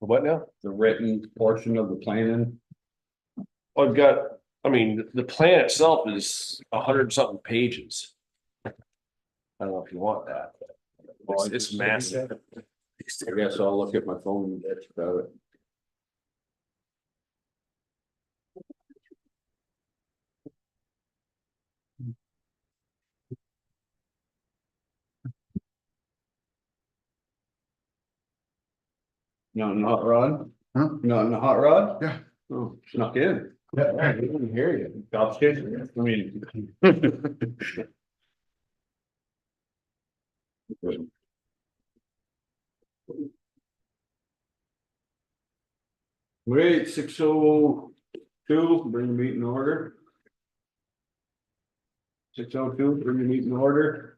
What now? The written portion of the planning. I've got, I mean, the plan itself is 100-something pages. I don't know if you want that. But it's massive. I guess I'll look at my phone and that's about it. Not in the hot rod? Huh? Not in the hot rod? Yeah. Oh, snuck in. Yeah, I didn't hear you. Upstairs, I mean. Great, 6:02, bring the meeting to order. 6:02, bring the meeting to order.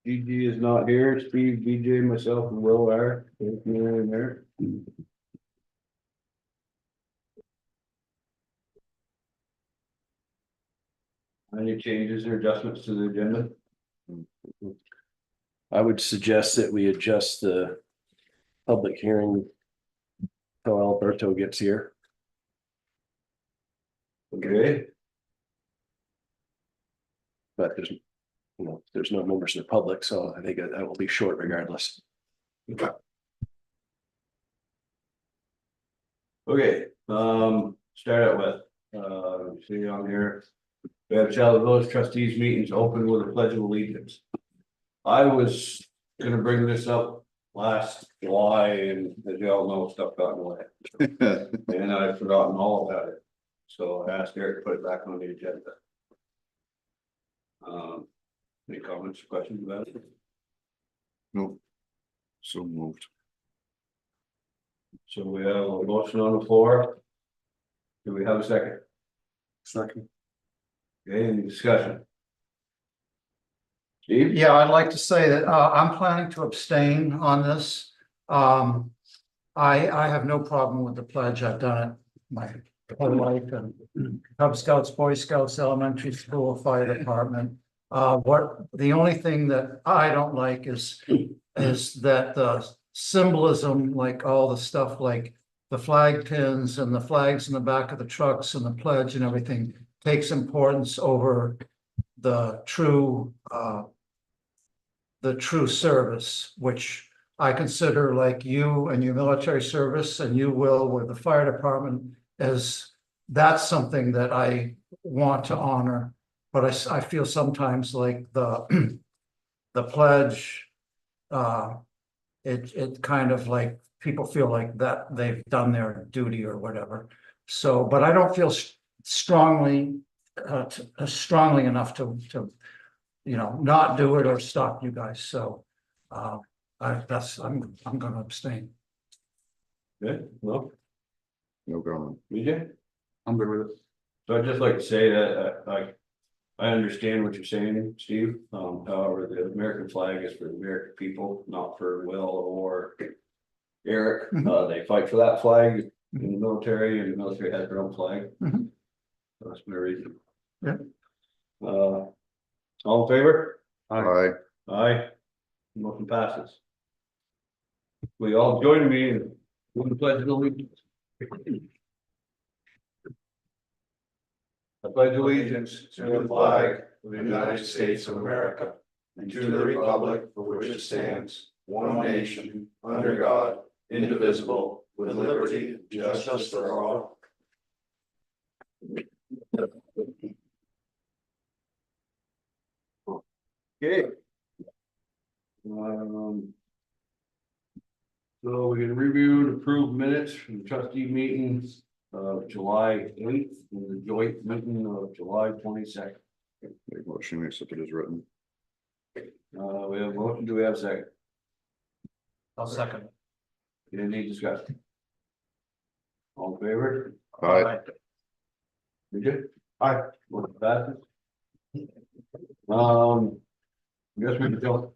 GiGi is not here, Steve, BJ, myself, and Will are, in there. Any changes or adjustments to the agenda? I would suggest that we adjust the public hearing till Alberto gets here. Okay, But there's no members of the public, so I think that will be short regardless. okay, start out with, see on here. We have shall the village trustees meetings open with a pledge of allegiance. I was gonna bring this up last July and as you all know, stuff got in the way. And I've forgotten all about it. So I asked Eric to put it back on the agenda. Any comments, questions about it? No. So moved. So we have a motion on the floor. Do we have a second? Second. Okay, any discussion? Steve? Yeah, I'd like to say that I'm planning to abstain on this. I have no problem with the pledge. I've done it my whole life and Cub Scouts, Boy Scouts, elementary school, fire department. The only thing that I don't like is that the symbolism, like all the stuff like the flag pins and the flags in the back of the trucks and the pledge and everything takes importance over the true service, which I consider like you and your military service and you will with the fire department, as that's something that I want to honor. But I feel sometimes like the pledge, it kind of like people feel like that they've done their duty or whatever. So, but I don't feel strongly enough to not do it or stop you guys. So I'm gonna abstain. Good, well, No comment. BJ? I'm good with it. So I'd just like to say that, I understand what you're saying, Steve. However, the American flag is for the American people, not for Will or Eric. They fight for that flag in the military, and the military has their own flag. Mhm. So that's my reason. Yeah. All in favor? Aye. Aye. Motion passes. We all join me in the pledge of allegiance. I pledge allegiance to the flag of the United States of America and to the republic for which it stands, one nation, under God, indivisible, with liberty and justice for all. Okay. So we can review and approve minutes from trustee meetings of July 8th and the joint meeting of July 22nd. Make motion, we accept it as written. We have a motion, do we have a second? I'll second. Any discussion? All in favor? Aye. You good? Aye. Motion passes. I guess we can go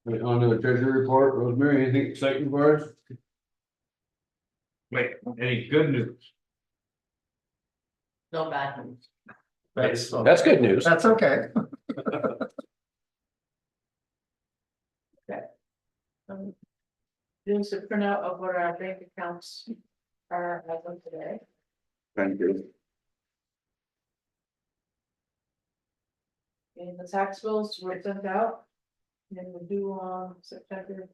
on to the treasury report. Rosemary, anything exciting for us? Wait, any good news? No bad news. That's good news. That's okay. Here's a printout of what our bank accounts are as of today. Thank you. And the tax bills were sent out. And we're due on September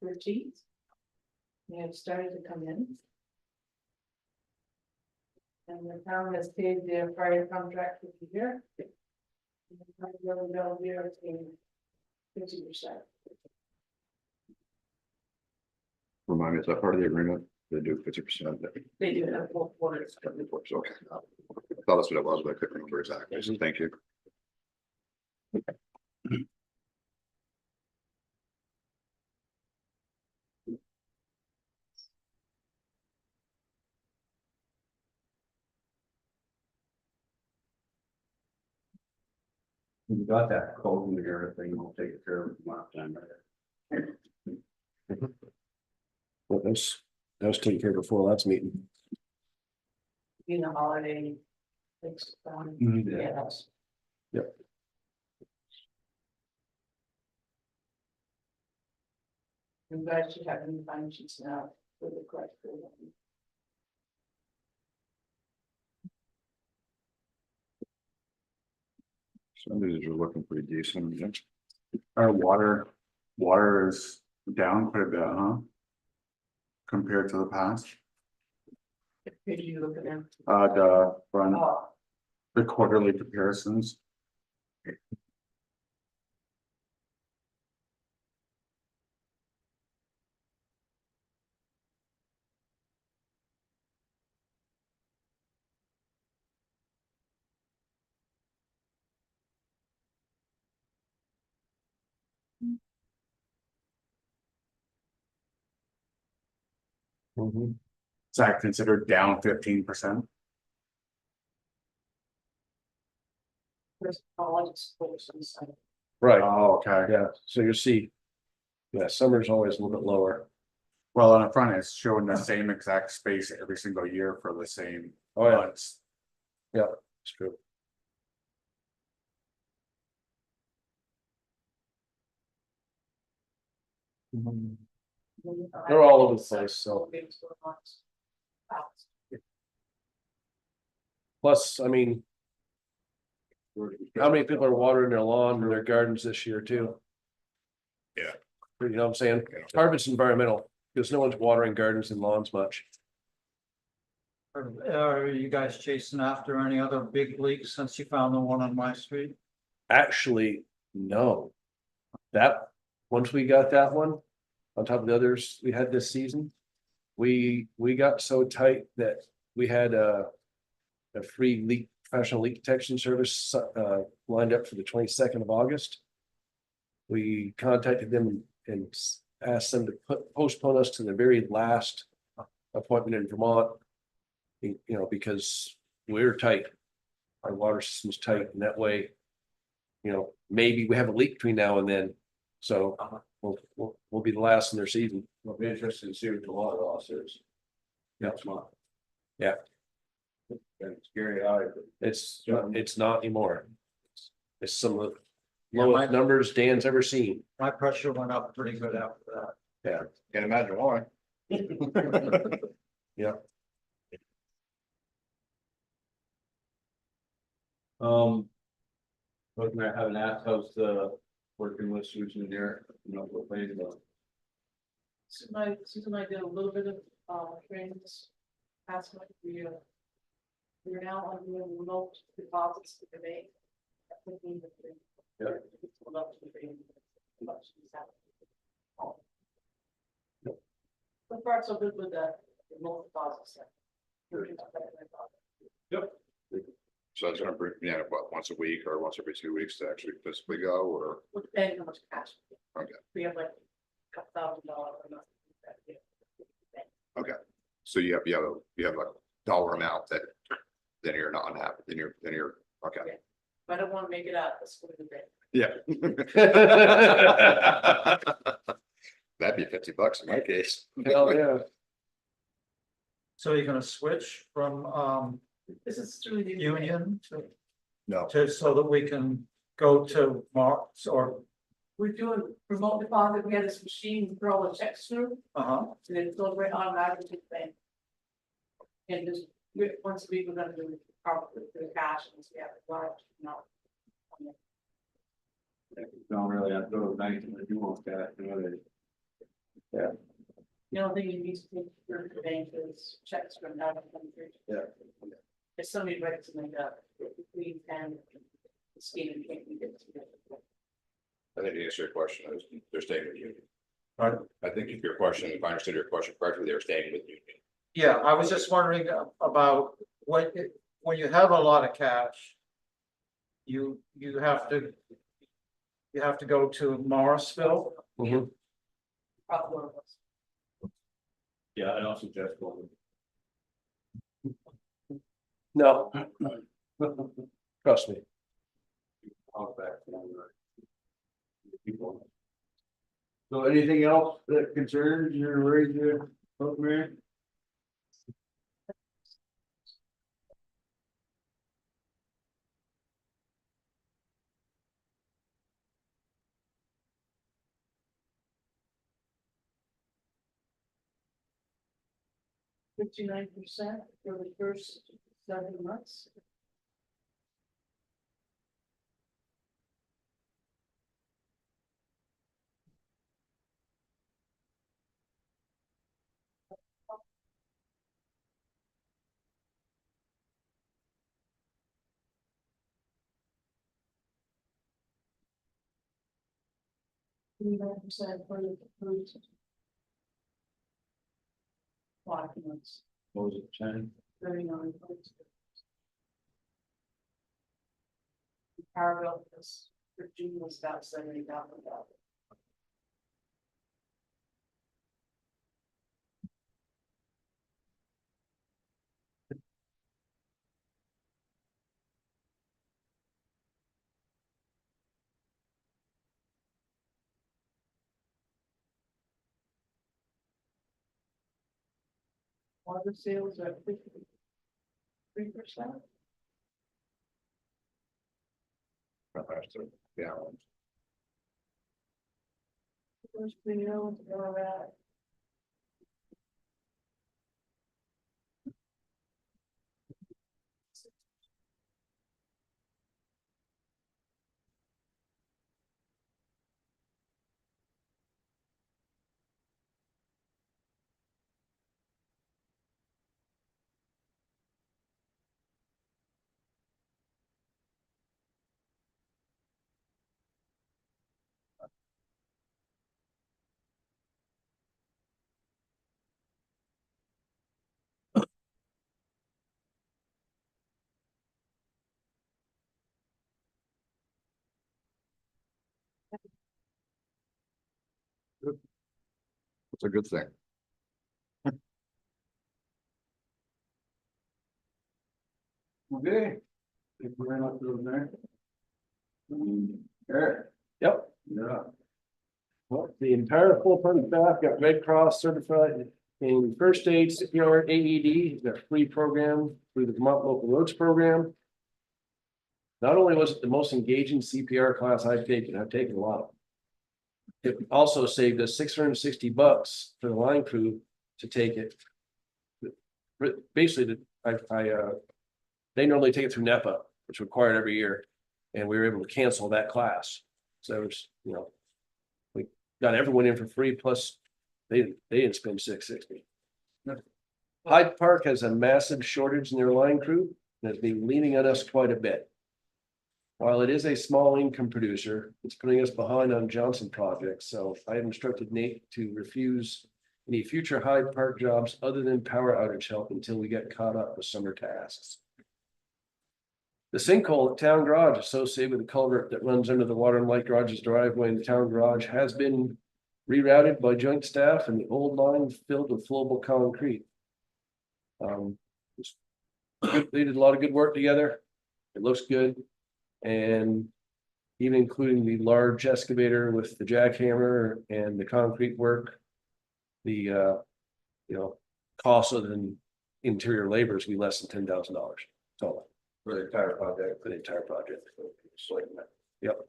13th. And it started to come in. And the town has paid their fire contract for the year. And the fire bill here is 50%. Remind me, is that part of the agreement? They do 50%. They do have 4 quarters. Okay. I thought that's what it was, but I couldn't remember exactly. So thank you. We got that code in there, thing, we'll take care of it last time. Well, that was taken care of before last meeting. In the holiday. Things, Mhm. yeah, that's. Yep. You guys should have new time sheets now for the correct. Some of these are looking pretty decent. Yeah. Our water is down quite a bit, huh? Compared to the past, Did you look at them? the front, Oh, the quarterly comparisons. Mm-hmm. Is that considered down 15%? there's all these books and stuff. Right, Oh, okay. yeah, so you see. Yeah, summer's always a little bit lower. Well, on the front, it's showing the same exact space every single year for the same Oh, yeah. months. Yeah, it's true. They're all over the place, so. Plus, I mean, how many people are watering their lawn and their gardens this year too? Yeah. You know what I'm saying? Part of it's environmental, because no one's watering gardens and lawns much. Are you guys chasing after any other big leaks since you found the one on my street? Actually, no. That, once we got that one, on top of the others we had this season. We got so tight that we had a free leak, professional leak detection service lined up for the 22nd of August. We contacted them and asked them to postpone us to the very last appointment in Vermont. You know, because we're tight. Our water system's tight, and that way, you know, maybe we have a leak between now and then. So we'll be the last in their season. It'll be interesting to see what the water loss is. Next month. Yeah. And it's scary high, but It's not anymore. It's some of the Yeah, lowest numbers Dan's ever seen. My pressure went up pretty good after that. Can't imagine why. Yeah. Looking at having that, how's working with Susan there, you know, what way to go. Susan and I did a little bit of training this past month. We're now on the remote deposits to the bank. Yeah. So far, so good with the remote deposits. Yep. So that's gonna bring, yeah, what, once a week or once every 2 weeks to actually physically go, or? Depending on how much cash. Okay. We have like a $1,000 or nothing. Okay, so you have a dollar amount that, then you're not unhappy, then you're, okay. Yeah. If I don't want to make it out, let's go to the bank. Yeah. That'd be $50 in my case. Hell, yeah. So you're gonna switch from This is through the Union No, to so that we can go to Marks or we're doing remote deposit, we had this machine throw all the checks through, and it goes right automatically to the bank. And just, once a week, we're gonna do probably the cash, and we have a large, Don't really have to go to the bank and do all that, you know, they. The only thing you need to take for the bank is checks from out of the country. Yeah. If somebody writes something up, we can scheme and can't be it. I think to answer your question, they're staying with you. Pardon? I think if your question, if I understood your question correctly, they're staying with you. Yeah, I was just wondering about when you have a lot of cash. You have to go to Morrisville. Mhm. Probably. Yeah, I don't suggest going. No. Trust me. I'll back down the people. So anything else that concerns your raise your vote, Mary? $59% for the first 7 months. $59% for the first 5 months. What was it, 10? 39. Parallel, this for June was about $70,000. Water sales are 53%. Yeah. First video, all that. It's a good thing. Okay. Thank you very much for those, Mary. Eric? Yep. Yeah. Well, the entire full time staff got Red Cross certified in first aid, CPR, AED, their free program through the Vermont Local Roads Program. Not only was it the most engaging CPR class I've taken a lot of them. It also saved us $660 for the line crew to take it. Basically, they normally take it through NEPA, which is required every year, and we were able to cancel that class. So it was, we got everyone in for free, plus they didn't spend $660. Hyde Park has a massive shortage in their line crew and has been leaning on us quite a bit. While it is a small income producer, it's putting us behind on Johnson projects, so I have instructed Nate to refuse any future Hyde Park jobs other than power outage help until we get caught up with summer tasks. The sinkhole at Town Garage associated with the culvert that runs under the Water and Light Garage's driveway in the Town Garage has been rerouted by joint staff and the old line filled with flowable concrete. They did a lot of good work together. It looks good. And even including the large excavator with the jackhammer and the concrete work, the cost of the interior labor is be less than $10,000 total For the entire project. for the entire project. Yep.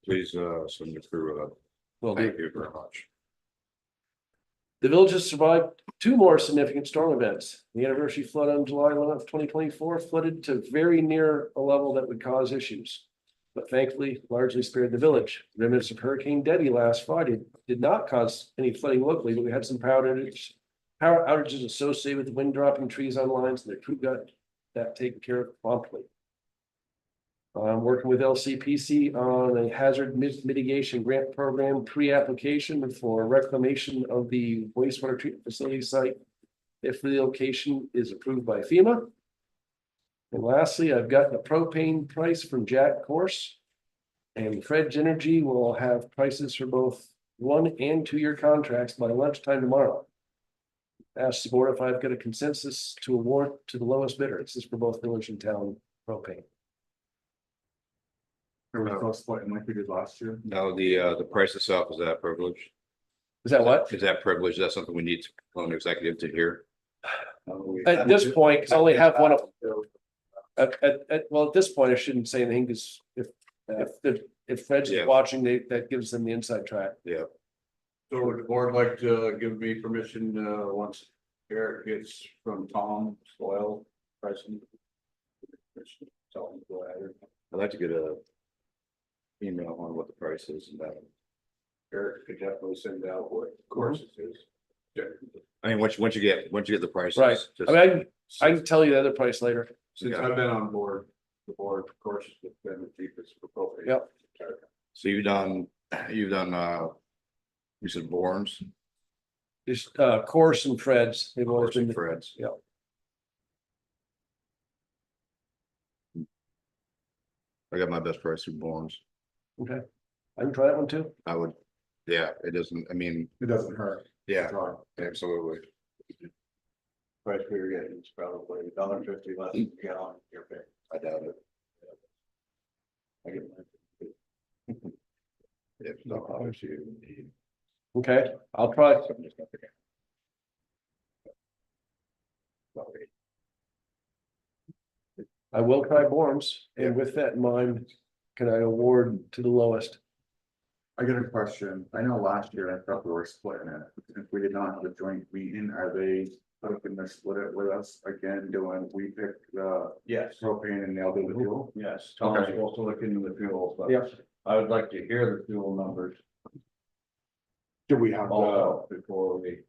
Please, send the crew Will do. thank you very much. The village has survived 2 more significant storm events. The anniversary flood on July 11th, 2024 flooded to very near a level that would cause issues. But thankfully, largely spared the village. Remnants of Hurricane Debby last Friday did not cause any flooding locally, but we had some power outages associated with the wind dropping trees on lines, and the crew got that taken care of promptly. I'm working with LCPC on a hazard mitigation grant program pre-application for reclamation of the wastewater treatment facility site if the location is approved by FEMA. And lastly, I've got the propane price from Jack Corse. And Fred's Energy will have prices for both 1 and 2 year contracts by lunchtime tomorrow. Ask the board if I've got a consensus to award to the lowest bidder. This is for both village and town propane. Are we still splitting like we did last year? No, the price itself, is that privilege? Is that what? Is that privilege? That's something we need to go an executive to hear? At this point, 'cause I only have one of, well, at this point, I shouldn't say anything, because if Fred's Yeah. watching, that gives them the inside track. Yeah. So would the board like to give me permission, once Eric gets from Tom Soil pricing? Tell him to go ahead. I'd like to get a email on what the price is and that. Eric could definitely send out what courses is. I mean, once you get the prices. Right. just- I mean, I can tell you the other price later. Since Yeah. I've been on board, the board courses have been the cheapest for propane. Yep. So you've done, you said Borns, Just Corse and Fred's, they've always been, Fred's. yeah. I got my best price through Borns. Okay. I can try that one too. I would, yeah, it doesn't, I mean, It doesn't hurt. yeah, Try. absolutely. Price we were getting is probably $1.50 less than you get on your pay. I doubt it. I get mine. If not, obviously. Okay, I'll try. I will try Borms, and with that in mind, can I award to the lowest? I got a question. I know last year I thought we were splitting it. If we did not have a joint meeting, are they looking to split it with us again, we pick the Yes, propane and they'll do the fuel? yes, Tom's Okay. supposed to look into the fuel, but Yep. I would like to hear the fuel numbers Do we have the, also before we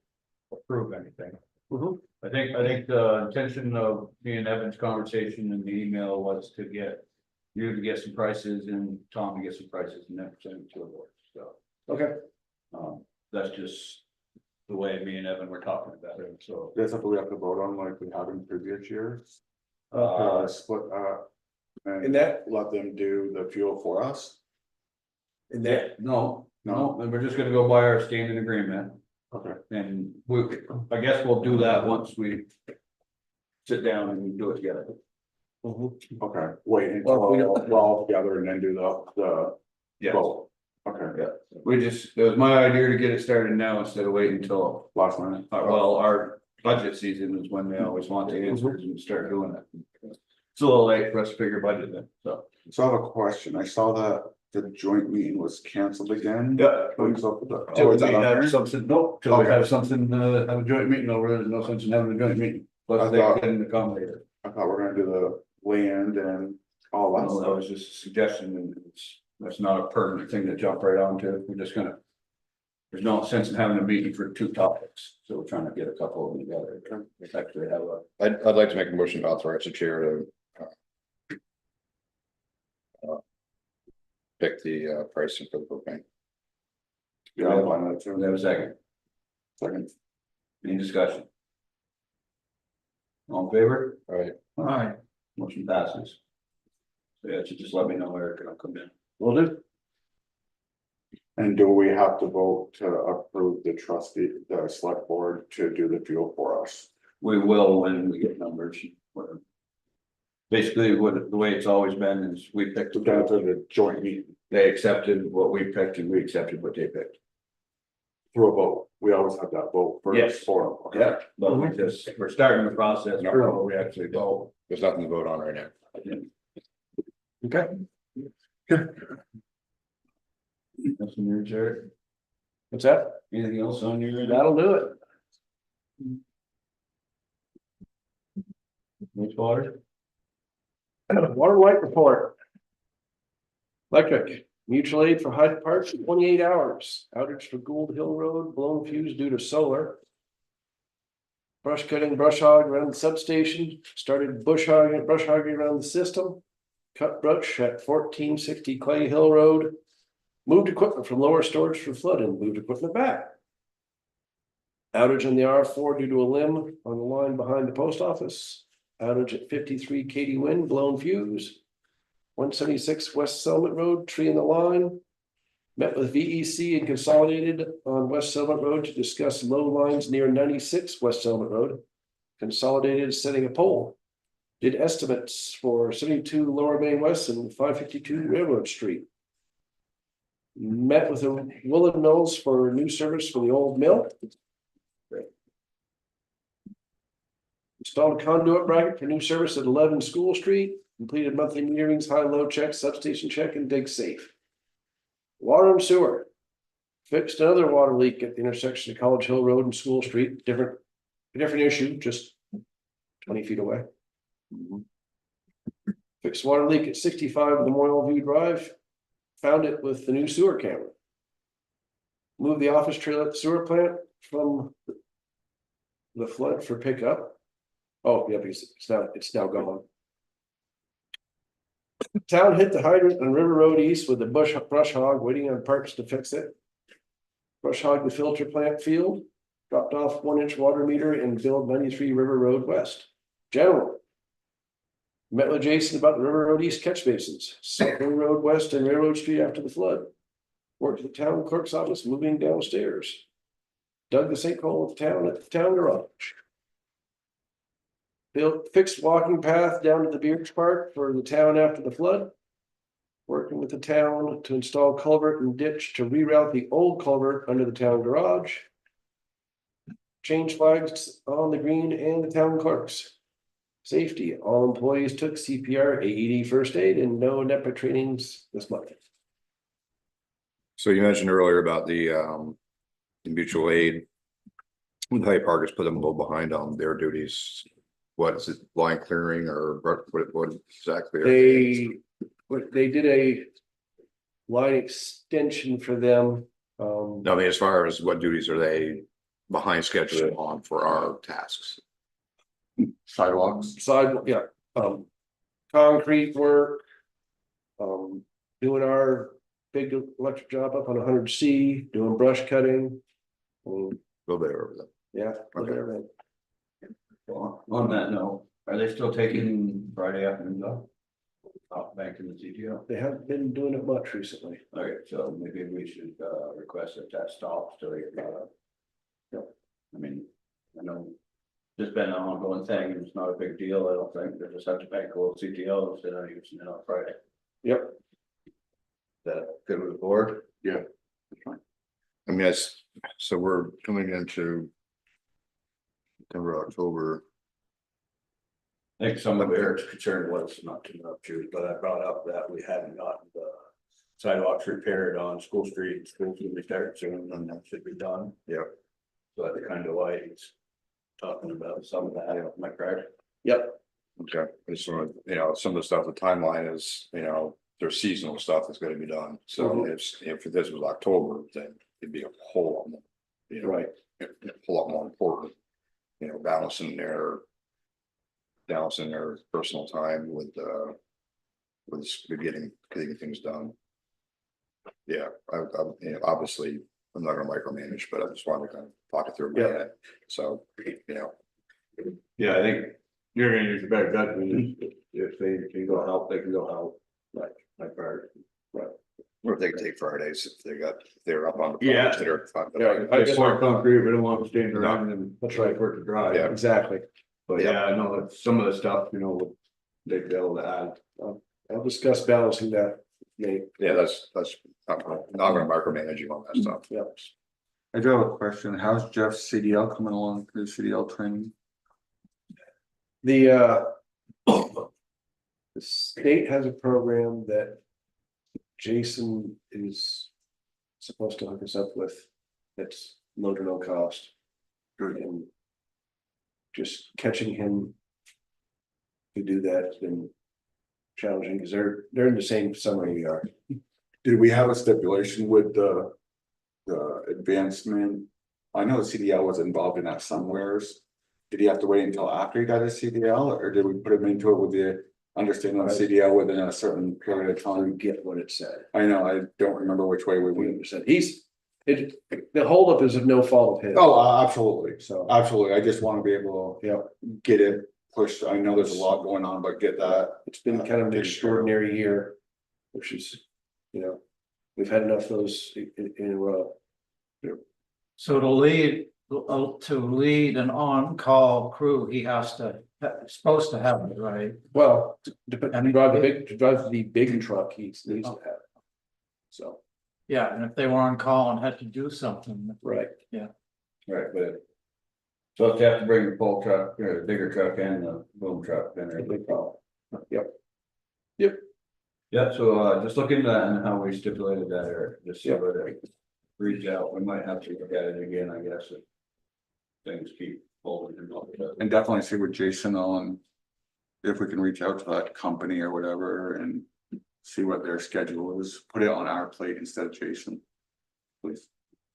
approve anything. Mhm. I think the intention of me and Evan's conversation in the email was to get you to get some prices and Tom to get some prices and then send it to the board, so. Okay, That's just the way me and Evan were talking about it, so. that's something we have to vote on like we have in previous years? Uh, Split and and that, let them do the fuel for us? and that, no, and we're just gonna go by our standing agreement. Okay. And I guess we'll do that once we sit down and do it together. Okay, wait Well, we until don't- we're all together and then do the Yeah, vote. Okay, it was my idea to get it started now instead of waiting until, last minute. well, our budget season is when they always want the answers and start doing it. It's a little late for us to figure budget then, so. So I have a question. I saw that the joint meeting was canceled again. Yeah. What's up with the- Till Oh, we is that on have there? something, nope, till we Okay. have something, have a joint meeting over, there's no sense in having a joint meeting. Plus I they thought- couldn't accommodate it. I thought we we're gonna do the land and all that Well, that stuff. was just a suggestion and that's not a pertinent thing to jump right onto. We're just gonna. There's no sense in having a meeting for 2 topics, so we're trying to get a couple of them together. We actually have a. I'd like to make a motion to authorize the chair to pick the pricing for the propane. Yeah, I'm fine with that We too. have a second. Second. Any discussion? All in favor? All right, Alright, Motion passes. So yeah, just let me know where it can come in. will do. And do we have to vote to approve the select board to do the fuel for us? We will when we get numbers. Basically, the way it's always been is we picked. Down to the joint meeting They accepted what we picked and we accepted what they picked. through a vote. We always have that vote Yes. first for them. Okay. Yeah, but we're starting the process before we actually go. there's nothing to vote on right now. Okay. That's in your chair. What's that? Anything else on your? That'll do it. Wastewater? Water light report. Electric, mutual aid for Hyde Park, 28 hours. Outage for Gould Hill Road, blown fuse due to solar. Brush cutting, brush hog around the substation, started brush hogging around the system. Cut brush at 1460 Clay Hill Road. Moved equipment from lower storage for flood and moved equipment back. Outage on the R4 due to a limb on the line behind the post office. Outage at 53 Katy Wind, blown fuse. 176 West Settlement Road, tree in the line. Met with VEC and Consolidated on West Settlement Road to discuss low lines near 96 West Settlement Road. Consolidated is setting a pole. Did estimates for 72 Lower Main West and 552 Railroad Street. Met with the Willen Mills for new service for the old mill. Installed a conduit bracket for new service at 11 School Street. Completed monthly meterings, high-low check, substation check, and dig safe. Water and sewer. Fixed another water leak at the intersection of College Hill Road and School Street. Different issue, just 20 feet away. Fixed water leak at 65 Memorial View Drive. Found it with the new sewer camera. Moved the office trailer at the sewer plant from the flood for pickup. Oh, yeah, because it's now gone. Town hit the hydrant on River Road East with the brush hog, waiting on parts to fix it. Brush hog the filter plant field, dropped off 1-inch water meter and build 93 River Road West. General. Met with Jason about the River Road East catch basins, South River Road West and Railroad Street after the flood. Worked at the town clerk's office, moving downstairs. Dug the sinkhole at the town garage. Built fixed walking path down to the Beach Park for the town after the flood. Working with the town to install culvert and ditch to reroute the old culvert under the town garage. Change flags on the green and the town clerks. Safety, all employees took CPR, AED first aid, and no NEPA trainings this month. So you mentioned earlier about the mutual aid. When Hyde Park has put them a little behind on their duties. What is it, line clearing or what exactly? They did a line extension for them. No, I mean, as far as what duties are they behind schedule on for our tasks? Sidewalks. Yeah, concrete work. Doing our big electric job up on 100C, doing brush cutting. A little bit over them. Yeah. Okay. Well, on that note, are they still taking Friday afternoons off back in the CTO? They haven't been doing it much recently. Okay, so maybe we should request that stops till they get up. Yep. I mean, I know it's been an ongoing thing, and it's not a big deal, I don't think, they just have to bank a little CTO instead of using it on Friday. Yep. Is that good with the board? Yeah. That's fine. I mean, so we're coming into September, October. I think some of Eric's concern was not to interrupt you, but I brought up that we hadn't gotten the sidewalks repaired on School Street. School's gonna be starting soon, and that should be done. Yep. So that's kind of why he's talking about some of that, am I correct? Yep. Okay, I just want to, some of the stuff, the timeline is, there's seasonal stuff that's gonna be done. So if this was October, then it'd be a whole lot more, Right. A whole lot more important. Balancing their personal time with getting things done. Yeah, obviously, I'm not gonna micromanage, but I just wanted to kind of talk it through. Yeah. So, Yeah, I think you're gonna use a better judgment. If they can go help, they can go help. Like Bert. Right. or if they can take Fridays, if they're up on the. Yeah. That are, Yeah, I just want concrete, we don't want them standing No. around and. That's right. For it to dry. Yeah. Exactly. But yeah, I know that some of the stuff, they'd be able to add. I'll discuss balancing that. Nate. Yeah, that's, I'm not gonna micromanage you on that stuff. Yep. I do have a question. How's Jeff's CDL coming along, the CDL training? The state has a program that Jason is supposed to hook us up with, that's low to no cost. And just catching him to do that has been challenging, because they're in the same summary we are. Did we have a stipulation with the advancement? I know the CDL was involved in that somewheres. Did he have to wait until after he got his CDL, or did we put him into it with the understanding of CDL within a certain period of I time? get what it said. I know, I don't remember which way we went. The holdup is of no fault of his. Oh, absolutely, So, absolutely. I just want to be able to yeah, get it pushed. I know there's a lot going on, but get that. it's been kind of an extraordinary year, which is, we've had enough of those in a row. So to lead an on-call crew, he has to, supposed to have it, right? Well, to drive the big truck, he needs to have it. So, Yeah, and if they were on call and had to do something. right. Right, but. So if you have to bring the pole truck, or the bigger truck and the boom truck, then there's a big problem. Yep. Yeah, so just look into that and how we stipulated that, or just see Yep. where they reach out, we might have to look at it again, I guess. If things keep holding and all that. And definitely see with Jason on. If we can reach out to that company or whatever and see what their schedule is, put it on our plate instead of Jason. Please.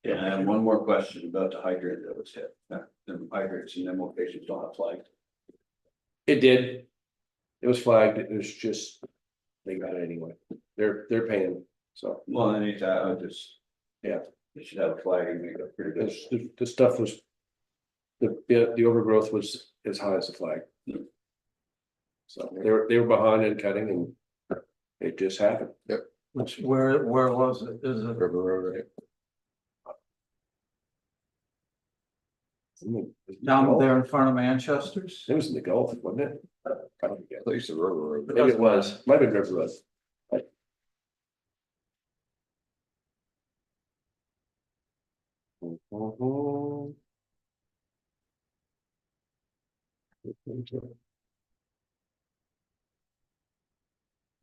Yeah, I have one more question about the hydrant that was hit, the hydrants in them locations don't have flags. It did. It was flagged. It was just, they got it anyway. They're paying, so. Well, anytime, I just. Yeah. They should have a flag and make it pretty good. The stuff was. The overgrowth was as high as the flag. So they were behind in cutting, and it just happened. Which, where was it? Is it? River Road, right? Down there in front of Manchester's? It was in the Gulf, wasn't it? I don't get At least the River Road. Maybe it was, might have been River Road.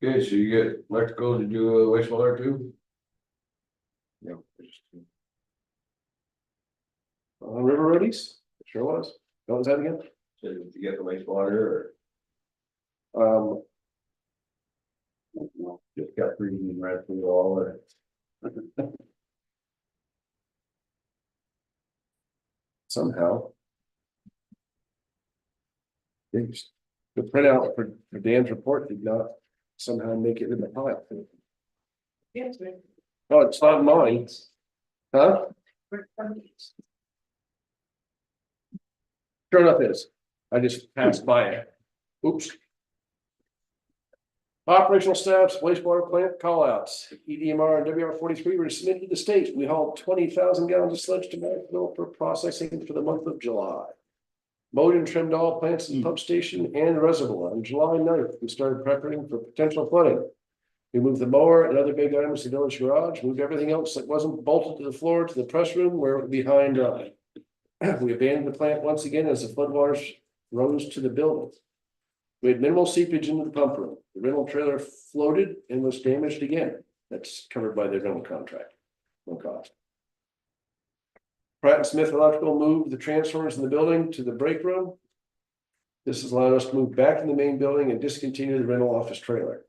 Okay, so you get electrical to do wastewater too? Yeah. River Roadies, it sure was. What was that again? So did you get the wastewater or just got freezing right through all of it? Somehow. The printout for Dan's report did not somehow make it in the file. Yes, we- Oh, it's not mine. Huh? Sure enough it is. I just passed by it. Oops. Operational status, wastewater plant callouts, EDMR and WR-43 were submitted to the state. We hauled 20,000 gallons of sludge to Hatfield for processing for the month of July. Mowed and trimmed all plants in the pump station and reservoir. On July 9th, we started preparing for potential flooding. We moved the mower and other big items to the village garage, moved everything else that wasn't bolted to the floor to the press room where it would be high and dry. We abandoned the plant once again as the floodwaters rose to the building. We had minimal seepage into the pump room. The rental trailer floated and was damaged again. That's covered by their rental contract. No cost. Pratt and Smith Electrical moved the transformers in the building to the break room. This has allowed us to move back in the main building and discontinue the rental office trailer.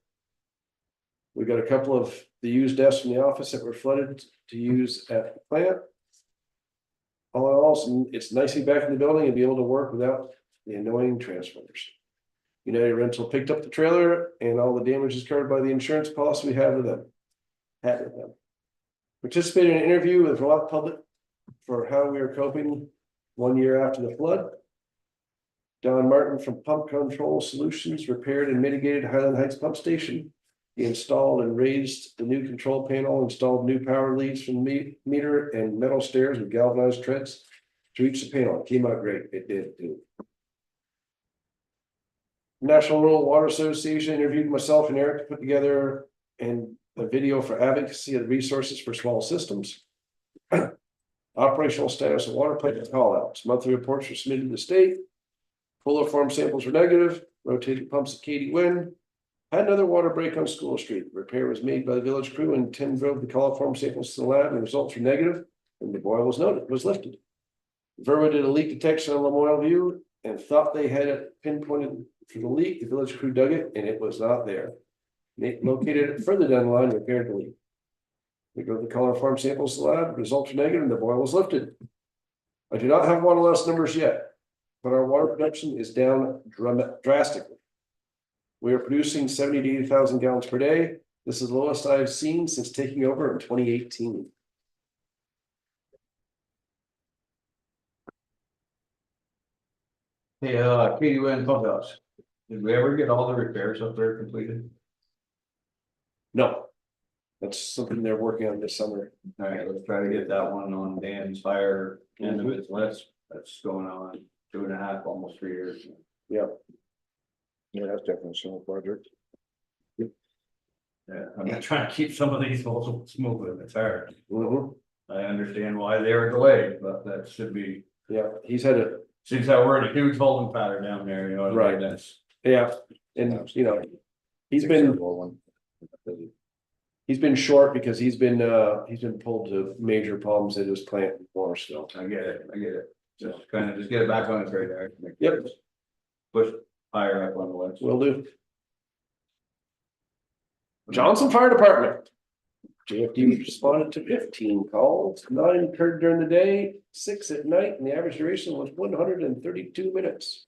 We got a couple of the used desks in the office that were flooded to use at the plant. All in all, it's nicely back in the building and be able to work without the annoying transformers. United Rental picked up the trailer and all the damage is covered by the insurance policy we have with them. Participated in an interview with Vermont Public for how we are coping 1 year after the flood. Don Martin from Pump Control Solutions repaired and mitigated Highland Heights Pump Station. He installed and raised the new control panel, installed new power leads from the meter and metal stairs with galvanized treads to reach the panel. It came out great. It did too. National Rural Water Association interviewed myself and Eric to put together a video for advocacy of the resources for small systems. Operational status of water plant callouts. Monthly reports were submitted to the state. Fuller form samples were negative. Rotated pumps at Katie Wynn. Had another water break on School Street. Repair was made by the village crew and Tim drove the coliform samples to the lab and the results were negative and the boil was lifted. Vermont did a leak detection on Lamoille View and thought they had it pinpointed for the leak. The village crew dug it and it was not there. They located it further down the line, and repaired the leak. We drove the coliform samples to the lab, results were negative and the boil was lifted. I do not have water loss numbers yet, but our water production is down drastically. We are producing 70 to 80,000 gallons per day. This is the lowest I've seen since taking over in 2018. Hey, Ktourangeau Clubhouse. Did we ever get all the repairs up there completed? No. That's something they're working on this summer. All right, let's try to get that one on Dan's fire end of his list. That's going on 2.5, almost 3 years. Yeah. Yeah, that's definitely a summer project. Yeah, I'm not trying to keep some of these also smooth, it's hard. Mhm. I understand why they were delayed, but that should be, Yeah, he's had a, seems that we're in a huge holding pattern down there, you know what I Right. mean? That's. yeah, and you know, he's been short because he's been pulled to major problems at his plant in Morrisville. I get it. Just kind of just get it back on its radar. Yep. Push higher up on the list. Will do. Johnson Fire Department. JFD responded to 15 calls, 9 occurred during the day, 6 at night, and the average duration was 132 minutes.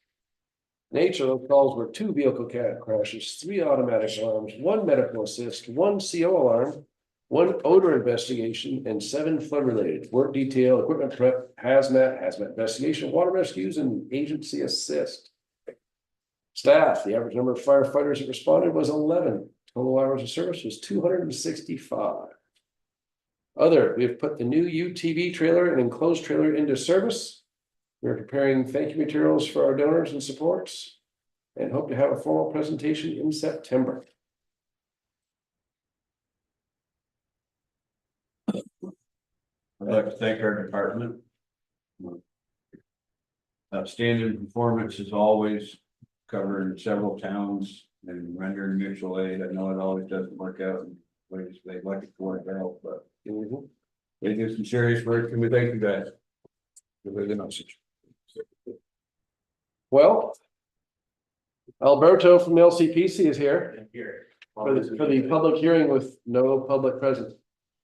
Nature of those calls were 2 vehicle crashes, 3 automatic alarms, 1 medical assist, 1 CO alarm, 1 odor investigation, and 7 flood related work detail, equipment prep, hazmat investigation, water rescues, and agency assist. Staff, the average number of firefighters that responded was 11. Total hours of service was 265. Other, we have put the new UTV trailer and enclosed trailer into service. We're preparing thank you materials for our donors and supports and hope to have a formal presentation in September. I'd like to thank our department. Outstanding performance is always covering several towns and rendering mutual aid. I know it always doesn't work out in ways they'd like it to work out, but they do some serious work, and we thank you guys. Really the message. Well, Alberto from the LCPC is here for the public hearing with no public present.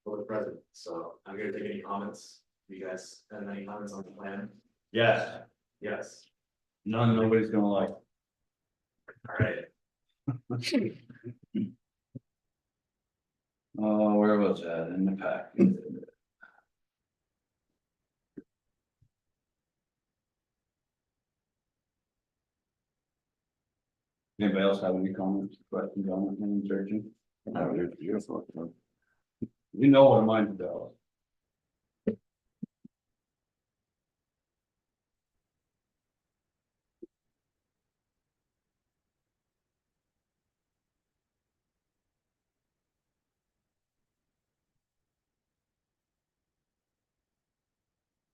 For the president, so I'm gonna take any comments. You guys have any comments on the plan? Yes, Yes, none, nobody's gonna like. all right. Oh, where was that in the pack? Anybody else have any comments, questions on it, searching? No, dude, beautiful. You know what mine's about.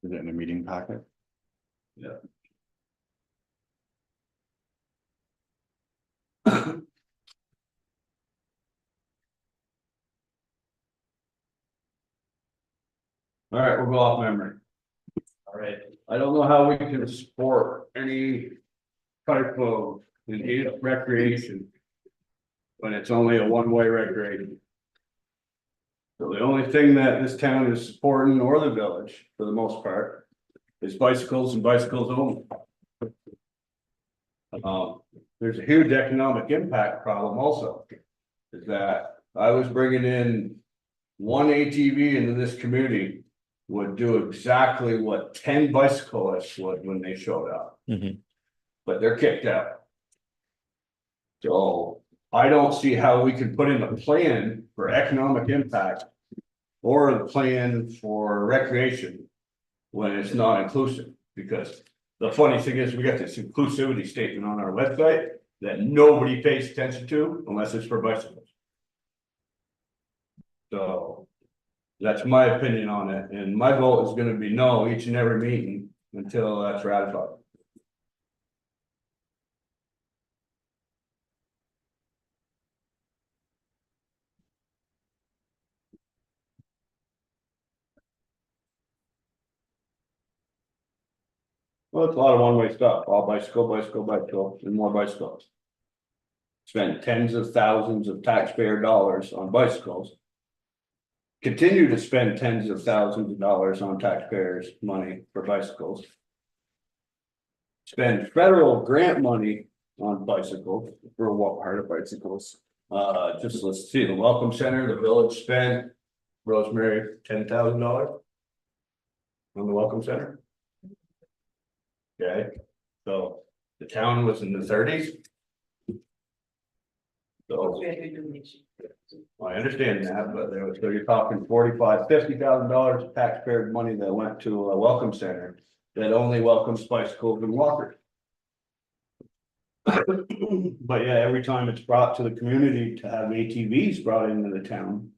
Is it in a meeting packet? Yeah. All right, we'll go off memory. All right, I don't know how we can support any type of engaged recreation when it's only a one-way recreation. So the only thing that this town is supporting, or the village, for the most part, is bicycles and bicycles only. There's a huge economic impact problem also. Is that I was bringing in one ATV into this community would do exactly what 10 bicyclists would when they showed up. But they're kicked out. So I don't see how we can put in a plan for economic impact or a plan for recreation when it's not inclusive, because the funny thing is we got this inclusivity statement on our website that nobody pays attention to unless it's for bicycles. So that's my opinion on it, and my vote is going to be no each and every meeting until that's ratified. Well, it's a lot of one-way stuff, all bicycle, and more bicycles. Spend tens of thousands of taxpayer dollars on bicycles. Continue to spend tens of thousands of dollars on taxpayers' money for bicycles. Spend federal grant money on bicycles. For what part of bicycles? Just let's see, the Welcome Center, the village spent, Rosemary, $10,000. On the Welcome Center. Okay, so the town was in the thirties. So We had to do this. I understand that, but there was, so you're talking $50,000 of taxpayer money that went to a welcome center that only welcomes bicycles and walkers. But yeah, every time it's brought to the community to have ATVs brought into the town.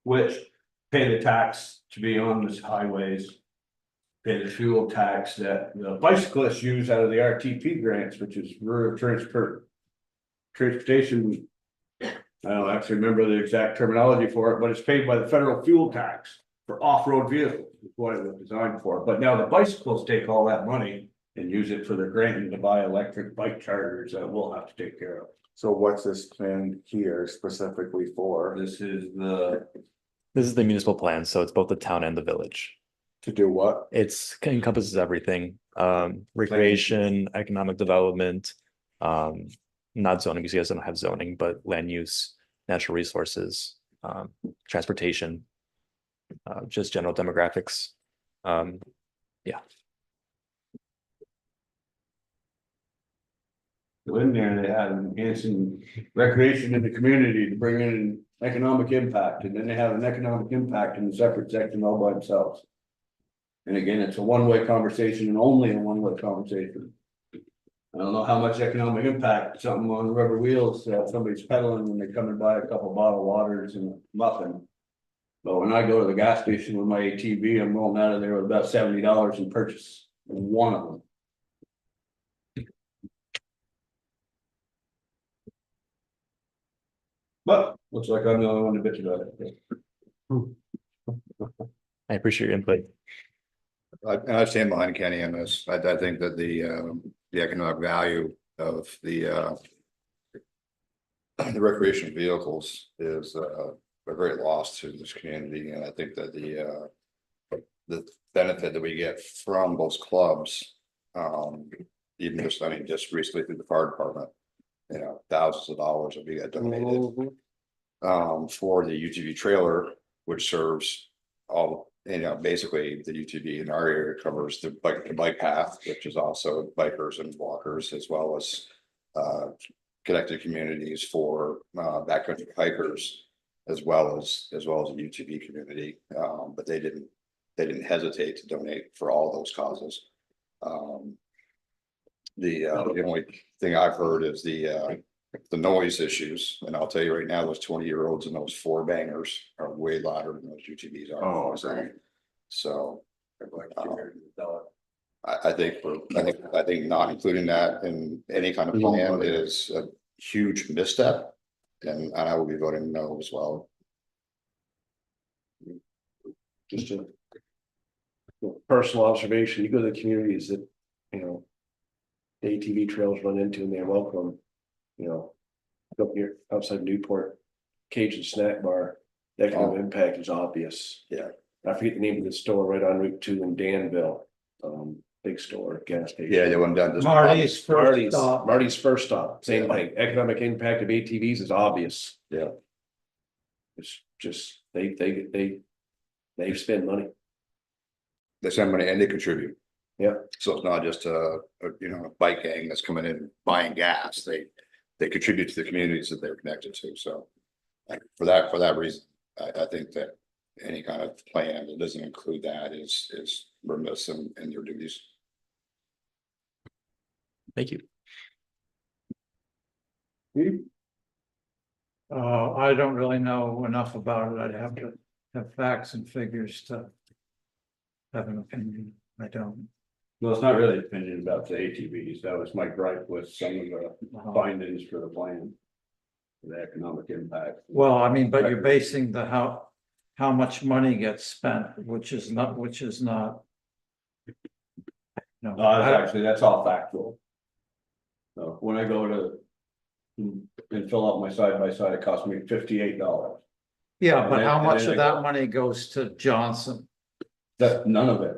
Which pay the tax to be on the highways. Pay the fuel tax that the bicyclists use out of the RTP grants, which is rural transportation. I don't actually remember the exact terminology for it, but it's paid by the federal fuel tax for off-road vehicles, is what it was designed for. But now the bicycles take all that money and use it for their grant to buy electric bike chargers that we'll have to take care of. So what's this plan here specifically for? This is the municipal plan, so it's both the town and the village. To do what? It's encompasses everything, recreation, economic development, not zoning, because you guys don't have zoning, but land use, natural resources, transportation, just general demographics. in there, they had enhancing recreation in the community to bring in an economic impact, and then they have an economic impact in a separate section all by themselves. And again, it's a one-way conversation and only a one-way conversation. I don't know how much economic impact something on rubber wheels, somebody's pedaling when they come and buy a couple bottled waters and a muffin. But when I go to the gas station with my ATV, I'm rolling out of there with about $70 and purchase one of them. But looks like I'm the only one to bitch about it. I appreciate your input. I stand behind Kenny on this. I think that the economic value of the recreational vehicles is a great loss to this community, and I think that the benefit that we get from those clubs, even just, I mean, just recently through the fire department, you know, thousands of dollars will be donated for the UTV trailer, which serves all, you know, basically the UTV in our area covers the bike path, which is also bikers and walkers, as well as connected communities for backcountry hikers, as well as the UTV community. But they didn't hesitate to donate for all those causes. The only thing I've heard is the noise issues, and I'll tell you right now, those 20-year-olds and those 4 bangers are way louder than those UTVs are. Oh, sorry. So I think not including that in any kind of plan is a huge misstep, and I will be voting no as well. Just a personal observation, you go to the communities that, you know, the ATV trails run into and they're welcome, you know, up here outside Newport, Cajun Snack Bar, that kind of impact is obvious. Yeah. I forget the name of the store right on Route 2 in Danville, big store, gas station. Yeah, they went down to Marty's first stop. Marty's first stop, same thing, economic impact of ATVs is obvious. Yeah. It's just, they spend money. They send money and they contribute. Yeah. So it's not just a bike gang that's coming in buying gas. They contribute to the communities that they're connected to. So for that reason, I think that any kind of plan that doesn't include that is remiss in their duties. Thank you. I don't really know enough about it. I'd have to have facts and figures to have an opinion. I don't. Well, it's not really an opinion about the ATVs. That was my gripe with some of the findings for the plan. The economic impact. Well, I mean, but you're basing the how much money gets spent, which is not, you No, Actually, that's all factual. So when I go to. And fill out my side by side, it costs me $58. yeah, but and how then- much and of then I that money goes to Johnson? That's none of it,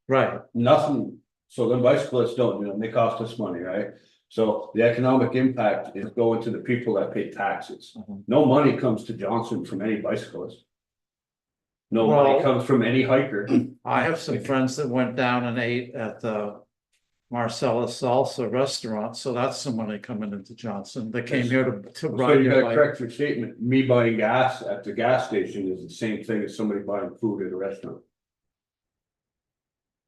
Right, nothing. So then bicyclists don't, they cost us money, right? So the economic impact is going to the people that pay taxes. Mhm. No money comes to Johnson from any bicyclist. No money Well- comes from any hiker. I have some friends that went down and ate at the Marcellus Salsa restaurant, so that's some money coming into Johnson. They came here to So ride you their gotta bike. correct your statement, me buying gas at the gas station is the same thing as somebody buying food at a restaurant.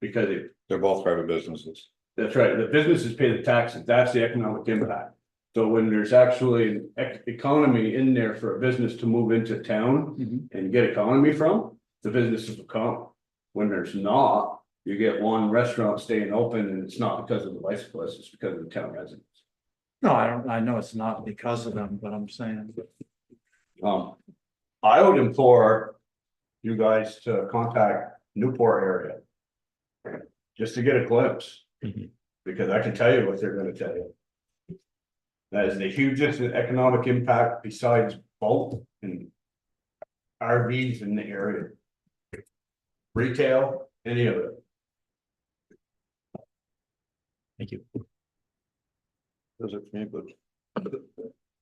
Because They're both private businesses. that's right, the businesses pay the taxes, that's the economic impact. So when there's actually an economy in there for a business to move into town Mhm. and get economy from, the businesses will come. When there's not, you get one restaurant staying open and it's not because of the bicyclists, it's because of the town residents. No, I know it's not because of them, but I'm saying, I would implore you guys to contact Newport area. Just to get a glimpse, Mhm. because I can tell you what they're gonna tell you. That is the hugest economic impact besides boat and RVs in the area. Retail, any of it. Thank you. Those are for me, but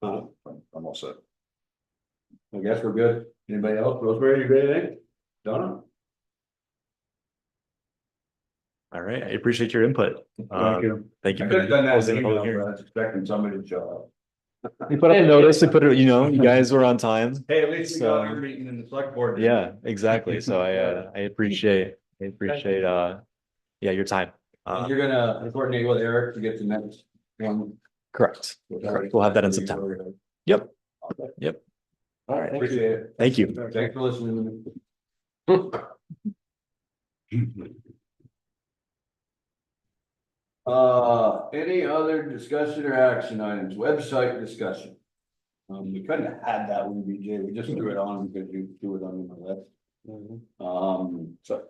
I'm all set. I guess we're good. Anybody else? Rosemary, you got anything? Donna? All right, I appreciate your input. Thank you. Thank you. I for could have done that hosting in the public email, but hearing. I was expecting somebody to show up. We put out a notice, we put it, you guys were on time. Hey, at least we got So- our meeting in the select board. Yeah, exactly. So I appreciate, yeah, your time. And you're gonna coordinate with Eric to get the next one. Correct. Correct. We'll have that in September. Yep. Yep. All right, appreciate it. Thank you. Thanks for listening. Any other discussion or action items, website discussion? We couldn't have had that one, BJ, we just threw it on because you threw it on my list. So.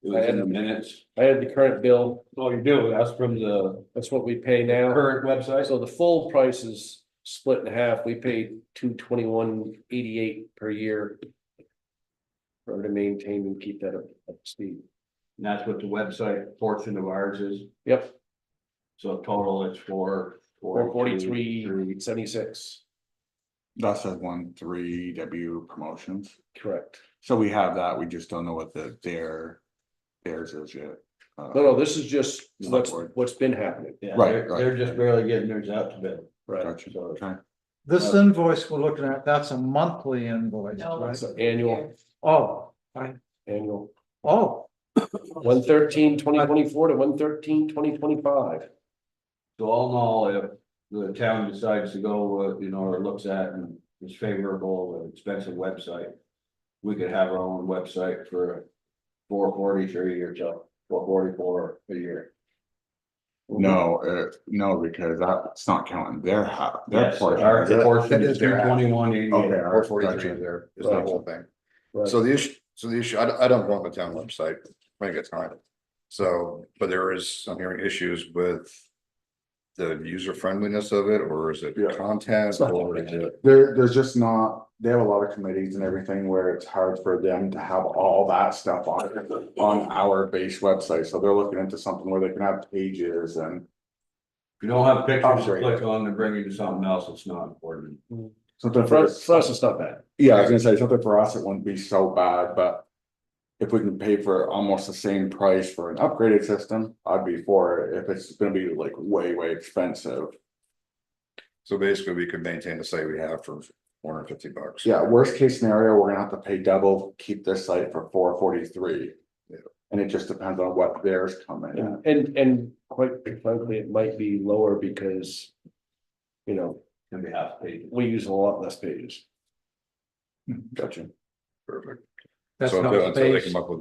It was in the minutes. I had the current bill, Oh, you do, that's from the that's what we pay now. current website? So the full price is split in half, we paid $221.88 per year. For to maintain and keep that up to speed. And that's what the website portion of ours is, Yep, so total it's for. 443.76, That says 13W promotions. correct. So we have that, we just don't know what theirs is yet. No, this is just Select board. what's been happening, Yeah, Right, they're just barely getting theirs out to bid. right? Gotcha, So okay. this invoice we're looking at, that's a monthly invoice, No, right? It's an annual, Oh, annual, oh, 1/13/2024 to 1/13/2025. So all in all, if the town decides to go, or looks at and is favorable, an expensive website. We could have our own website for $443 or so, $444 a year. No, no, because that's not counting their Yes, portion. our Is it? portion That is is their half. $221.88. Okay, all right, 443 gotcha. is there, is the whole thing. Right. So the issue, I don't go on the town website when I get time. So, but I'm hearing issues with the user friendliness of it, or is it Yeah. content, It's not or that is bad. it? There's just not, they have a lot of committees and everything where it's hard for them to have all that stuff on our base website, so they're looking into something where they can have pages and. If you don't have pictures to Upgrade. click on to bring you to something else, it's not important. Something For for, us, it's not bad. yeah, I was gonna say, something for us, it wouldn't be so bad, but. If we can pay for almost the same price for an upgraded system, I'd be for it, if it's gonna be like way expensive. So basically, we could maintain the site we have for $450. Yeah, worst case scenario, we're gonna have to pay double, keep this site for $443. Yeah. And it just depends on what theirs come in at. And quite frankly, it might be lower because, Can be half paid. we use a lot less pages. Gotcha. Perfect. that's So not until they based. come up with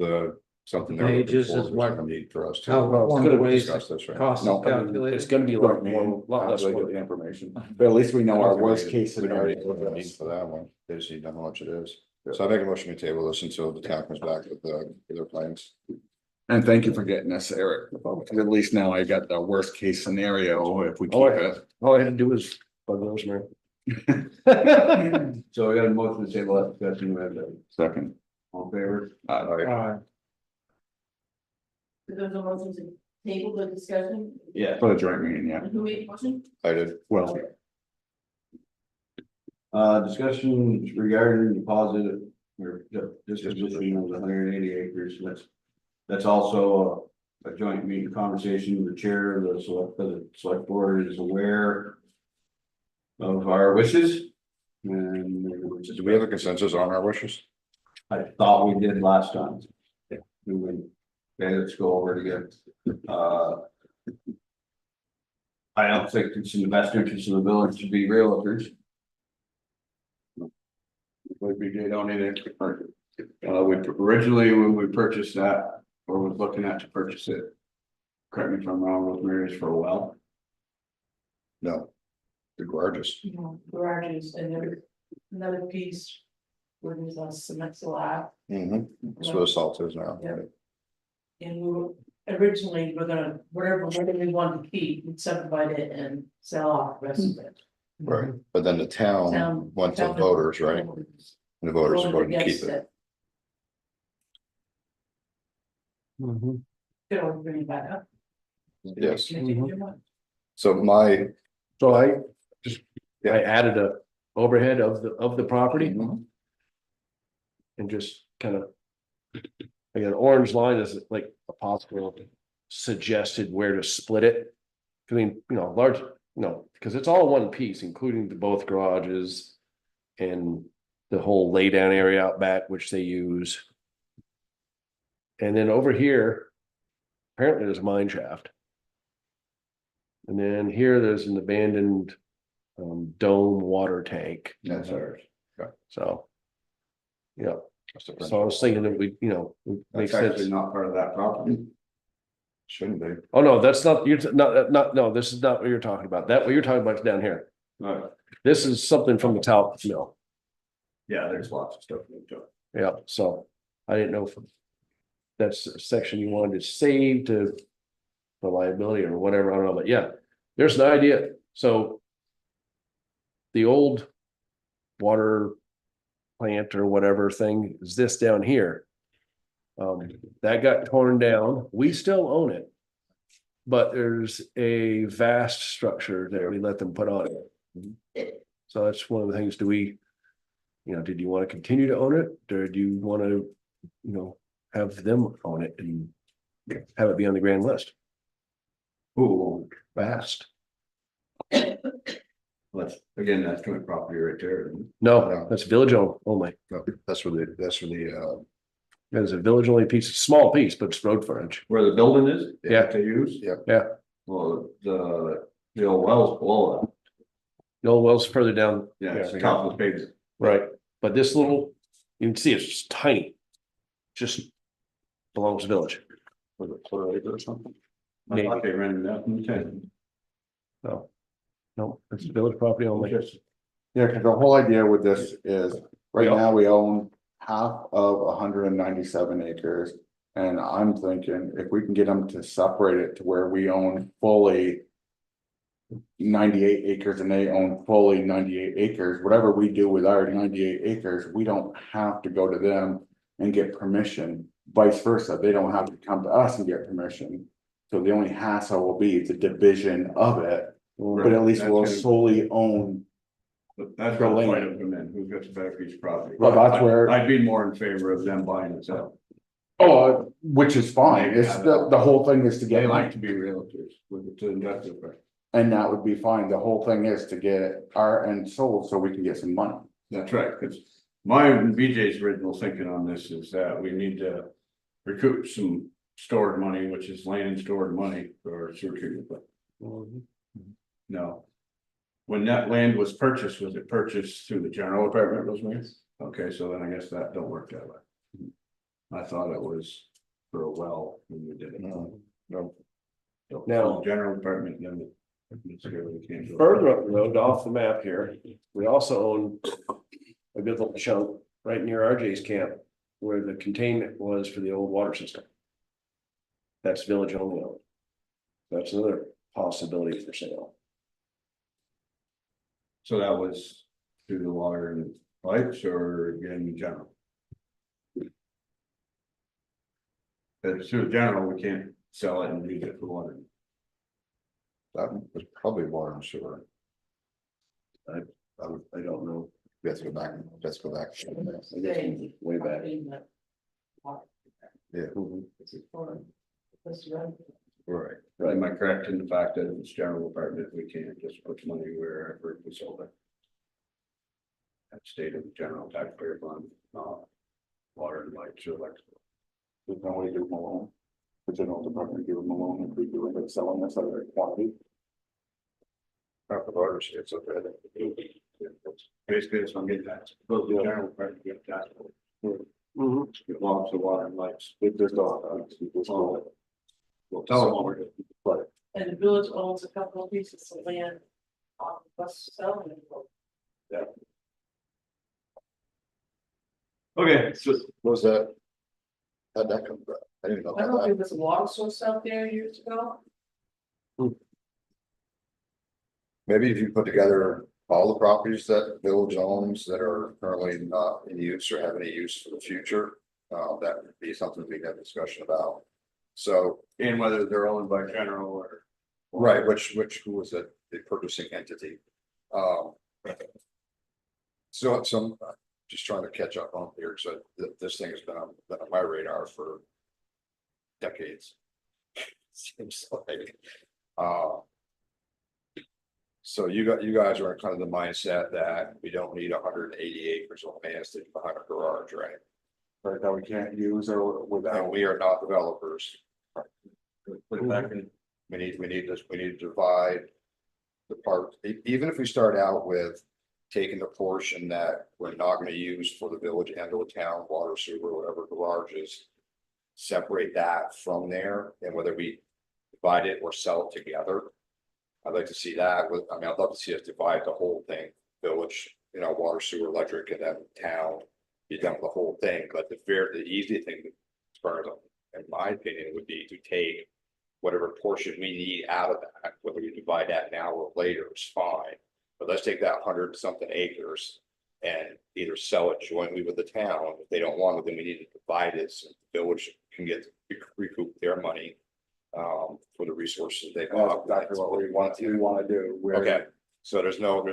something. they're looking Pages for, is it's what- gonna need for us to. How Well, one could of have the ways discussed this, right? cost No, is I mean, It's calculated. gonna be a lot more, lot After less they get work. the information, but at least we know our worst case We don't scenario. need- we don't need for that one, they just need to know how much it is. So I make a motion to table this until the town comes back with their plans. And thank you for getting this, Eric, because at least now I got the worst case scenario if we keep Oh, it. All I had to do was bug Rosemary. So we got a motion to table that discussion, we have that. Second. All in favor? There's a motion to table the discussion, Yeah. For the joint meeting, yeah. and who made the motion? I did. Well, Discussion regarding deposit or disposition of the 180 acres, that's also a joint meeting conversation. The chair of the select board is aware of our wishes. And Do we have a consensus on our wishes? I thought we did last time. Yeah. Okay, let's go over it again. I don't think it's in the best interest of the village to be realtors. We don't need it. We originally, when we purchased that, or was looking at to purchase it. Correct me if I'm wrong, with marriage for a well. No. The garages. Garages, and there's another piece where there's a cement slab. That's where the salt is now. Yeah. And we were, originally, whatever we wanted to keep, we'd subdivide it and sell off the rest of it. Right, but then the town went to voters, right? And the voters voted to keep it. Could always bring it back up. Yes. Can you change your mind? So my, So I added a overhead of the property. And just kind of. I got an orange line is like a possible suggested where to split it. I mean, large, because it's all one piece, including both garages. And the whole lay down area out back, which they use. And then over here, apparently there's a mine shaft. And then here there's an abandoned dome water tank. That's ours. So. So I was thinking that we, That's makes actually sense. not part of that property. shouldn't be. Oh, no, that's not, no, this is not what you're talking about. What you're talking about is down here. Right. This is something from the top, Yeah, there's lots of stuff into it. yeah, so I didn't know if. That's a section you wanted to save to. For liability or whatever, I don't know, but yeah, there's an idea, so. The old. Water. Plant or whatever thing is this down here. That got torn down, we still own it. But there's a vast structure there we let them put on it. So that's one of the things, did you want to continue to own it, or do you want to, have them own it and. Have it be on the grand list, Ooh, vast, that's joint property right there. no, that's village owned only, No, that's for the, there's a village only piece, it's a small piece, but it's road frontage. Where the building is? Yeah. That they use? Yeah, Well, the old wells below the old well's further down. that. Yeah, it's the top of the pavement. Right, but this little, you can see it's just tiny. Just belongs to village. was it quarter acre or something? I thought they rented that from the tenant. No. No, it's village property only. yeah, because the whole idea with this is, right Yeah. now we own half of 197 acres. And I'm thinking if we can get them to separate it to where we own fully. 98 acres and they own fully 98 acres, whatever we do with our 98 acres, we don't have to go to them and get permission. Vice versa, they don't have to come to us and get permission. So the only hassle will be the division of it, but at least we'll solely own. That's where the fight will come in, who's got the better piece of property. Well, that's where- I'd be more in favor of them buying it out. Oh, which is fine, it's the whole thing is to They get, like to be realtors with the industrial part. and that would be fine, the whole thing is to get our end sold so we can get some money. That's right, because my and BJ's original thinking on this is that we need to recoup some stored money, which is land stored money for sewer treatment plant. No. When that land was it purchased through the general department, Rosemary? Okay, so then I guess that don't work that way. I thought it was for a well when we did it. No. So, Now- general department, then. We can't go. Further up the road, off the map here, we also own a good little chunk right near RJ's camp. Where the containment was for the old water system. That's village only owned. That's another possibility for sale. So that was through the water and pipes or again in general? If it's through general, we can't sell it and use it for water. That was probably water and sewer. I don't know. Let's go back, let's go back. I guess way back. Yeah. Right. Am I correct in the fact that it's general department, we can't just put money wherever we sold it? That state of general taxpayer fund, water and lights or electrical. There's no way to give them a loan. The general department give them a loan if we do end up selling this at a quantity. Not the voters, it's okay. Basically, it's gonna get taxed, both the general department get taxed. It belongs to water and lights. There's no. We'll tell them what we're doing. Right. And the village owns a couple of pieces of land on West Selling. Okay, so What was that? How'd that come about? I didn't know I don't know about if that. there was a water source out there years ago. Maybe if you put together all the properties that village owns that are currently not in use or have any use for the future. That would be something we can have discussion about. So, and whether they're owned by general or. right, who was it, the purchasing entity? So some, just trying to catch up on here, so this thing has been on my radar for decades. Seems like, so you guys are in kind of the mindset that we don't need 180 acres of land sitting behind a garage, right? Right, that we can't use or And without. we are not developers. Put it back in. We need to divide the part, even if we start out with taking the portion that we're not gonna use for the village and or town, water, sewer, whatever garage is. Separate that from there, and whether we divide it or sell it together. I'd like to see that with, I mean, I'd love to see us divide the whole thing, village, water, sewer, electric, and then town. Be done with the whole thing, but the easy thing, as far as, in my opinion, would be to take. Whatever portion we need out of that, whether we divide that now or later, is fine. But let's take that 100-something acres. And either sell it jointly with the town, if they don't want it, then we need to divide it, so the village can recoup their money. For the resources they That's bought. exactly what we want to do. We're- Okay, so there's no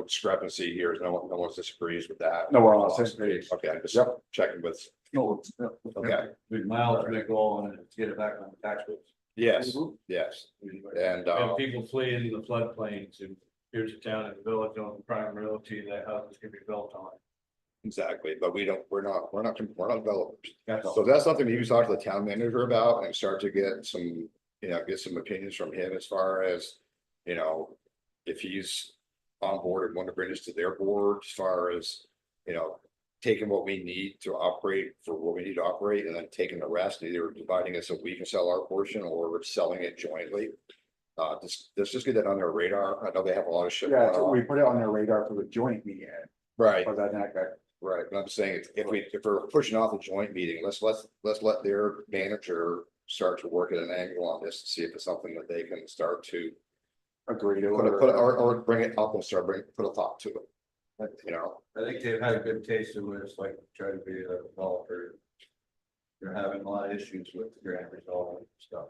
discrepancy here, no one disagrees with that. No, we're on the same page. Okay, I'm just Yep. checking with, No, okay, Big miles, big goal, and get it back on the tax books. yes, yes, and, And people flee into the floodplains, and here's a town in the village on prime realty that houses can be built on. exactly, but we're not developers. That's So that's something that you talk to the town manager about and start to get some, get some opinions from him as far as, if he's on board and want to bring this to their board as far as, taking what we need to operate for what we need to operate and then taking the rest, either dividing it so we can sell our portion or we're selling it jointly. Let's just get that on their radar. I know they have a lot of shit. Yeah, going so on. we put it on their radar for the joint meeting. Right. But that, Right, but I'm saying if we're pushing off the joint meeting, let's let their manager start to work at an angle on this to see if it's something that they can start to. agree to. Or bring it up and put a thought to it. I think they've had a good taste of what it's like to try to be a developer. They're having a lot of issues with the grant resolving stuff.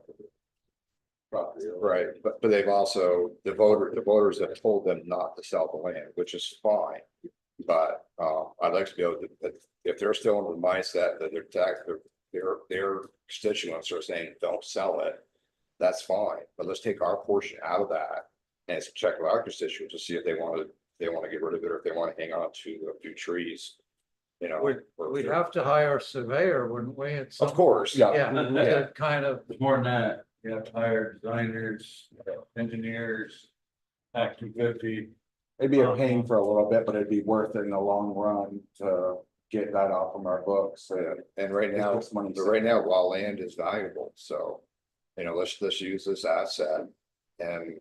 Property. Right, but they've also, the voters have told them not to sell the land, which is fine. But I'd like to be able to, if they're still in the mindset that their constituents are saying, don't sell it. That's fine, but let's take our portion out of that and check with our constituents to see if they want to get rid of it or if they want to hang on to a few trees. We'd have to hire a surveyor, wouldn't we? At some- Of course, Yeah. Yeah, to kind of, It's more than that, you have to hire designers, engineers, Act 250. It'd be a pain for a little bit, but it'd be worth it in the long run to get that off from our books. and right now, It's money. but right now, while land is valuable, so, let's use this asset and.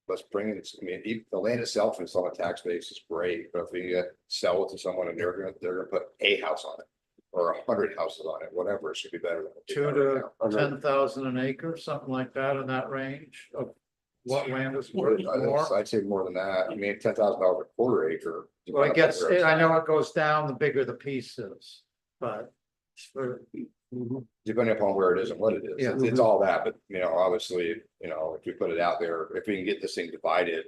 Let's bring it, the land itself is on a tax base is great, but if we sell it to someone and they're gonna put a house on it. or 100 houses on it, whatever, it should be better. than 2 right to now. 10,000 an acre, something like that in that range of what land is worth more. I'd say more than that. I mean, $10,000 a quarter acre. Well, it gets, I know it goes down the bigger the piece is, but for, Depending upon where it is and what it is, Yeah. it's all that, but obviously, if we put it out there, if we can get this thing divided.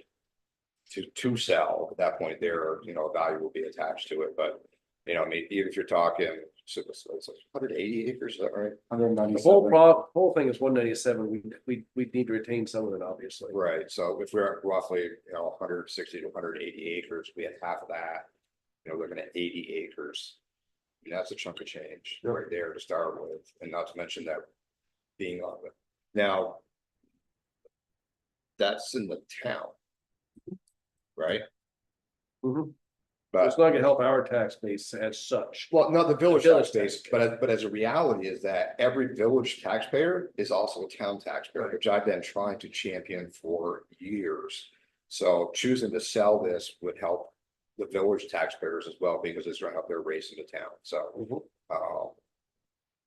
To sell, at that point there, value will be attached to it, but, I mean, even if you're talking, so it's 180 acres, is that right? The whole thing is 197. We need to retain some of it, obviously. Right, so if we're at roughly, 160 to 180 acres, we had half of that, looking at 80 acres. I mean, that's a chunk of change right there to start with, and not to mention that being on it. Now. That's in the town. Right? Mhm. But It's not gonna help our tax base as such. well, not the village Village tax base, tax. but as a reality is that every village taxpayer is also a town taxpayer, which I've been trying to champion for years. So choosing to sell this would help the village taxpayers as well, because it's right up there racing the town, so.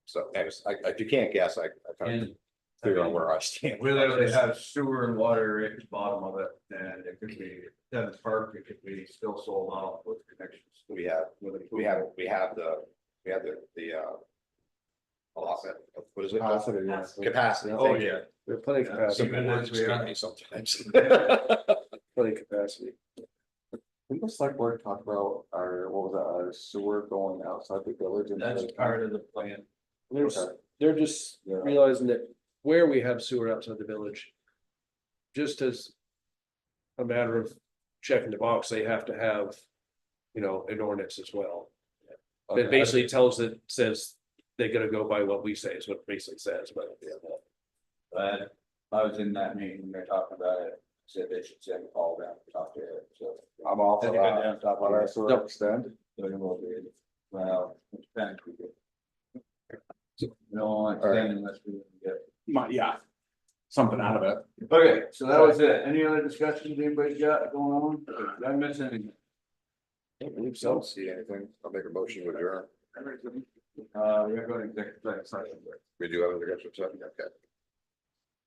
So, anyways, if you can't guess, I kind of figure out where I stand. We literally have sewer and water right at the bottom of it, and it could be, Devon's Park, it could be still sold out with connections. We have the allotment, what is it? Capacity, yeah. Capacity. Oh, thank you. yeah. We have plenty of capacity. Even once we are- Sometimes. Plenty of capacity. Didn't the select board talk about our, what was that, our sewer going outside the village? And That's part of the plan. They're just Yeah. realizing that where we have sewer outside the village. Just as a matter of checking the box, they have to have, an ordinance as well. That basically says they're gonna go by what we say, is what it basically says, but. But I was in that meeting, they're talking about it, said they should send a call down to talk to it, so. I'm all for Has it been that. down top Let of our it? sewer extend. So it will be, well, it's kind of creepy. No, it's All right. then unless we get. Yeah. Something out of it. Okay, so that was it. Any other discussions anybody got going on? Did I miss anything? I don't believe Don't so. see anything, I'll make a motion to adjourn. We're going to executive session. We do have an executive session, okay.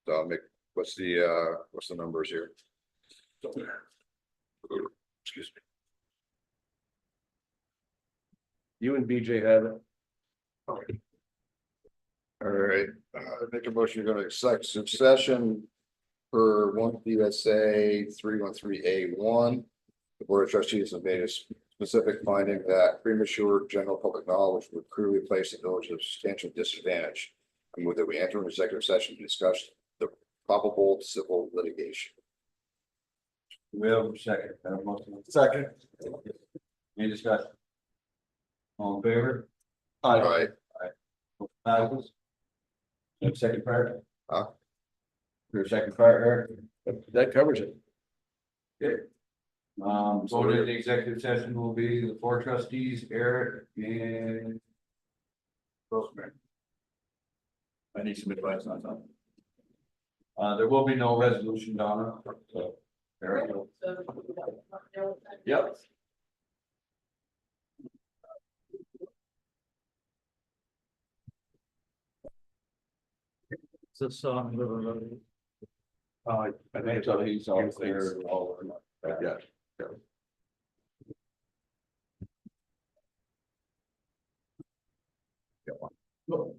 So I'll make, what's the numbers here? Excuse me. You and BJ have it. All right, make a motion, you're gonna executive session for 1 USA 313A1. The Board of Trustees have made a specific finding that premature general public knowledge would clearly place the village at a substantial disadvantage. And with that, we enter an executive session to discuss the probable civil litigation. We have a second. Have a motion. Second. Any discussion? All in favor? All right, Passes. Second part? Huh? Your second part, Eric? That covers it. Okay. Voting in the executive session will be the 4 trustees, Eric and. Rosemary. I need some advice on something. There will be no resolution, Donna, so. Eric. Yep. this on River Road. I think so, he's all clear, all over. yeah. Cool.